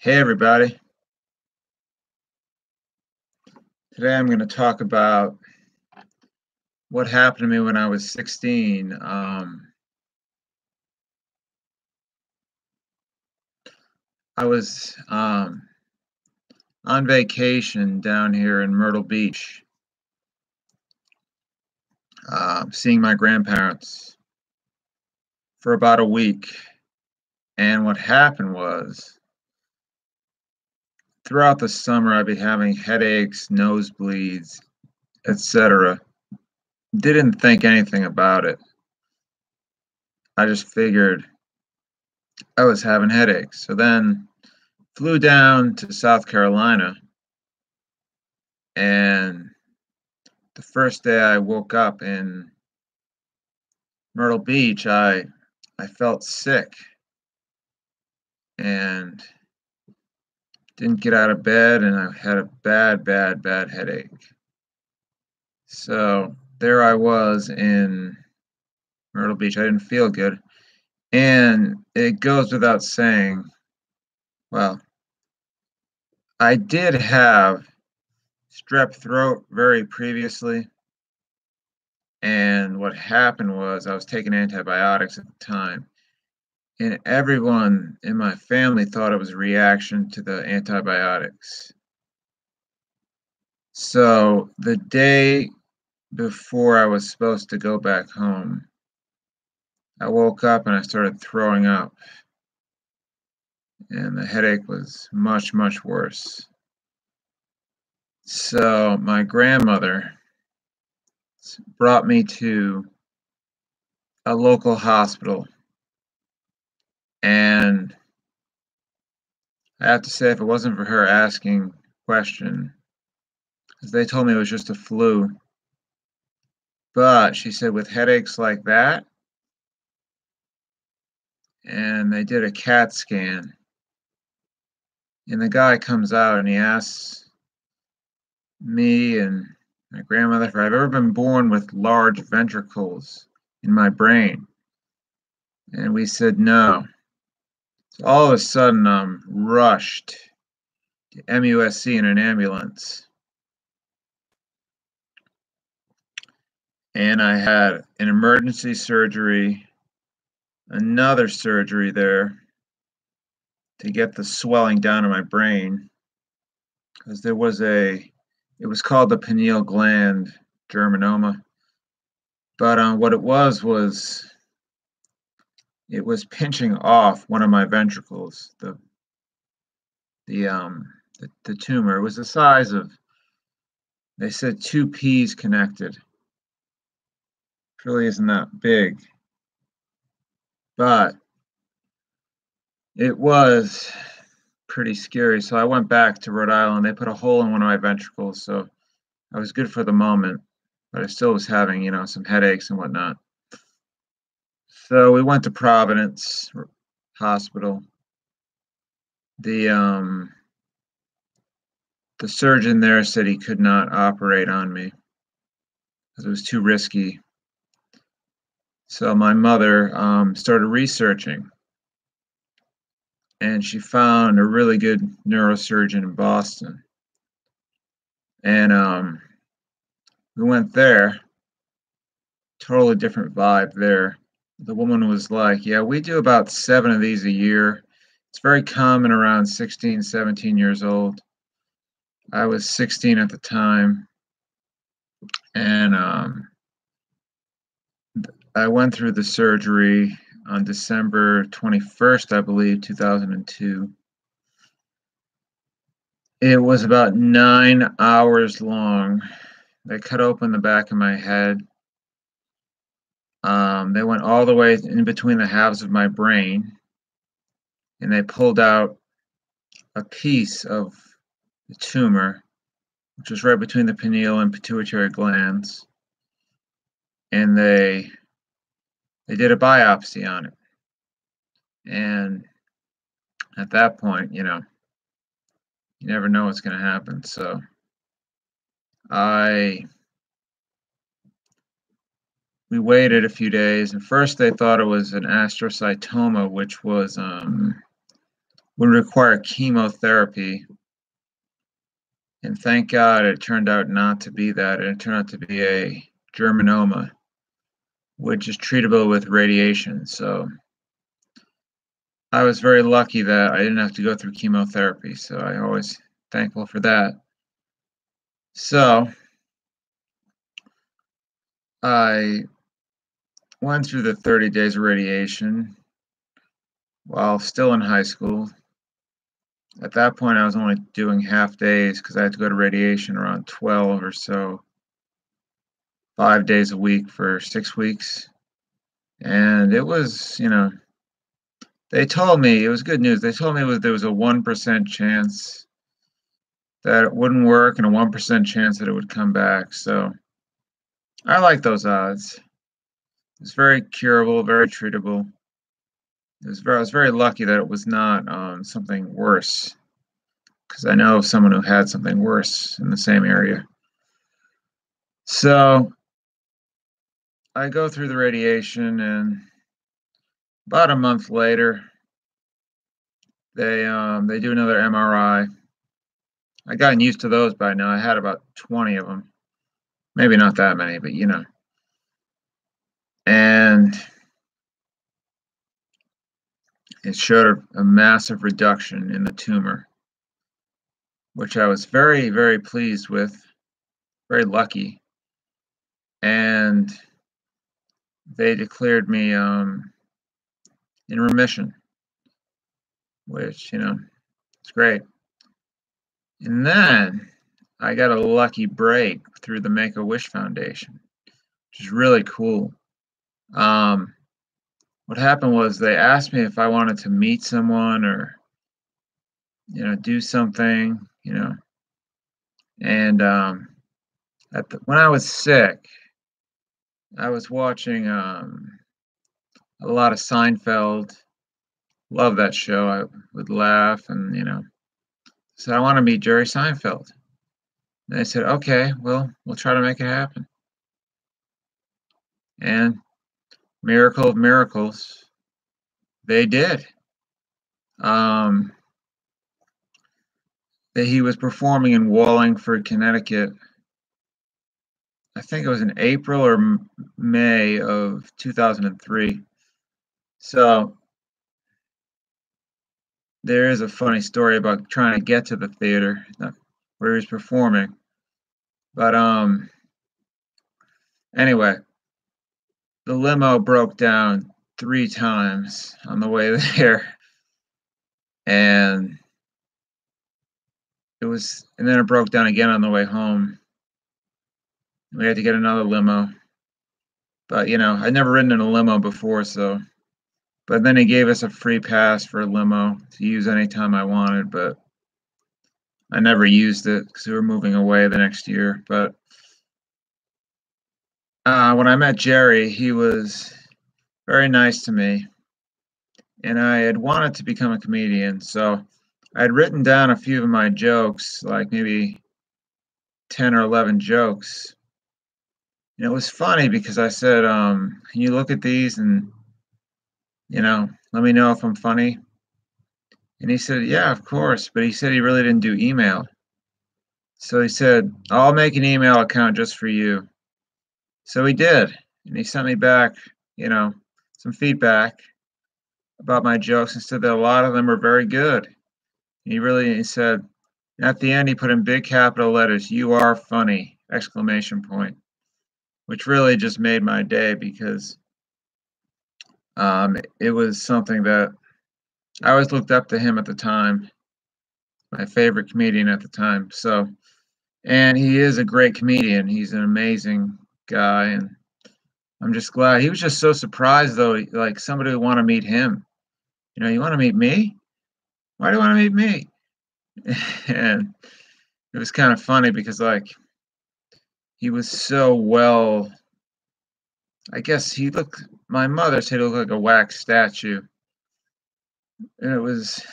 Hey everybody. Today I'm going to talk about what happened to me when I was 16. I was on vacation down here in Myrtle Beach, seeing my grandparents for about a week. And what happened was, throughout the summer, I'd be having headaches, nosebleeds, etc. Didn't think anything about it. I just figured I was having headaches. So then flew down to South Carolina, and the first day I woke up in Myrtle Beach, I felt sick and didn't get out of bed, and I had a bad headache. So there I was in Myrtle Beach. I didn't feel good. And it goes without saying, well, I did have strep throat very previously. And what happened was I was taking antibiotics at the time. And everyone in my family thought it was a reaction to the antibiotics. So the day before I was supposed to go back home, I woke up and I started throwing up, and the headache was much worse. So my grandmother brought me to a local hospital, and I have to say, if it wasn't for her asking question, because they told me it was just a flu, but she said with headaches like that, and they did a CAT scan, and the guy comes out and he asks me and my grandmother if I've ever been born with large ventricles in my brain, and we said no. So all of a sudden I'm rushed to MUSC in an ambulance, and I had an emergency surgery, another surgery there to get the swelling down in my brain, because it was called the pineal gland germinoma. But what it was it was pinching off one of my ventricles. The tumor, it was the size of, they said, two peas connected. It really isn't that big, but it was pretty scary. So I went back to Rhode Island. They put a hole in one of my ventricles, so I was good for the moment, but I still was having, some headaches and whatnot. So we went to Providence Hospital. The surgeon there said he could not operate on me because it was too risky. So my mother started researching, and she found a really good neurosurgeon in Boston. And we went there. Totally different vibe there. The woman was like, yeah, we do about 7 of these a year. It's very common around 16, 17 years old. I was 16 at the time, and I went through the surgery on December 21st, I believe, 2002. It was about 9 hours long. They cut open the back of my head. They went all the way in between the halves of my brain, and they pulled out a piece of the tumor, which was right between the pineal and pituitary glands, and they did a biopsy on it. And at that point, you never know what's going to happen. So we waited a few days, and first they thought it was an astrocytoma, which was would require chemotherapy. And thank God it turned out not to be that. It turned out to be a germinoma, which is treatable with radiation. So I was very lucky that I didn't have to go through chemotherapy. So I'm always thankful for that. So I went through the 30 days of radiation while still in high school. At that point, I was only doing half days because I had to go to radiation around 12 or so, 5 days a week for 6 weeks. And it was, they told me, it was good news. They told me there was a 1% chance that it wouldn't work and a 1% chance that it would come back. So I like those odds. It's very curable, very treatable. I was very lucky that it was not something worse, because I know of someone who had something worse in the same area. So I go through the radiation, and about a month later, they do another MRI. I gotten used to those by now. I had about 20 of them, maybe not that many, but and it showed a massive reduction in the tumor, which I was very, very pleased with, very lucky. And they declared me in remission, which, it's great. And then I got a lucky break through the Make-A-Wish Foundation, which is really cool. What happened was they asked me if I wanted to meet someone or, do something, and when I was sick, I was watching a lot of Seinfeld. Love that show. I would laugh and, said, I want to meet Jerry Seinfeld. And they said, okay, well, we'll try to make it happen. And miracle of miracles, they did. He was performing in Wallingford, Connecticut. I think it was in April or May of 2003. So there is a funny story about trying to get to the theater where he was performing. But anyway, the limo broke down 3 times on the way there. And then it broke down again on the way home. We had to get another limo. But, I'd never ridden in a limo before, but then he gave us a free pass for a limo to use anytime I wanted, but I never used it because we were moving away the next year. But when I met Jerry, he was very nice to me, and I had wanted to become a comedian, so I had written down a few of my jokes, like maybe 10 or 11 jokes. And it was funny because I said, can you look at these and, let me know if I'm funny? And he said, yeah, of course. But he said he really didn't do email. So he said, I'll make an email account just for you. So he did. And he sent me back, some feedback about my jokes and said that a lot of them were very good. He said, at the end, he put in big capital letters, "You are funny!" ! Which really just made my day because it was something that I always looked up to him at the time, my favorite comedian at the time. So, and he is a great comedian. He's an amazing guy, and I'm just glad. He was just so surprised, though, like somebody would want to meet him. You want to meet me? Why do you want to meet me? And it was kind of funny because, like, he was so well. I guess my mother said he looked like a wax statue. And it was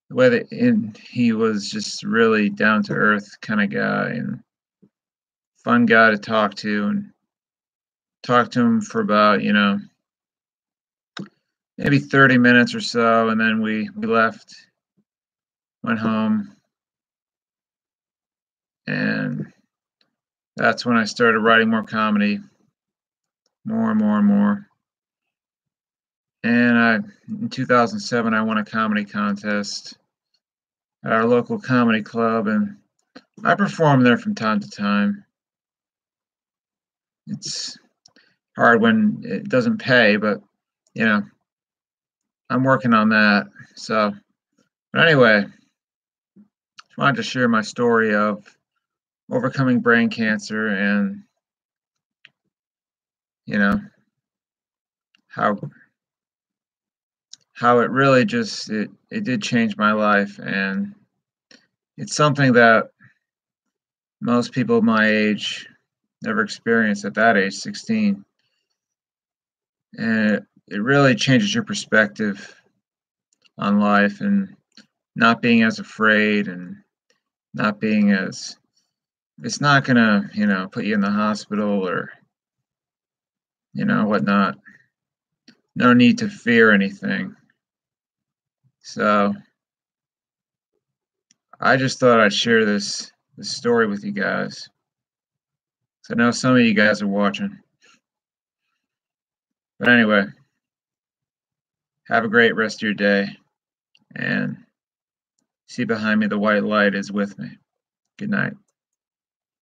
the way that he was just really down to earth kind of guy and fun guy to talk to, and talk to him for about, maybe 30 minutes or so, and then we left, went home, and that's when I started writing more comedy, more and more and more. And in 2007, I won a comedy contest at our local comedy club, and I perform there from time to time. It's hard when it doesn't pay, but you know, I'm working on that. So, but anyway, just wanted to share my story of overcoming brain cancer and you know how it really just it did change my life, and it's something that most people my age never experienced at that age, 16. And it really changes your perspective on life and not being as afraid and not being as it's not gonna, put you in the hospital or, whatnot. No need to fear anything. So I just thought I'd share this story with you guys. So I know some of you guys are watching. But anyway, have a great rest of your day. And see behind me, the white light is with me. Good night.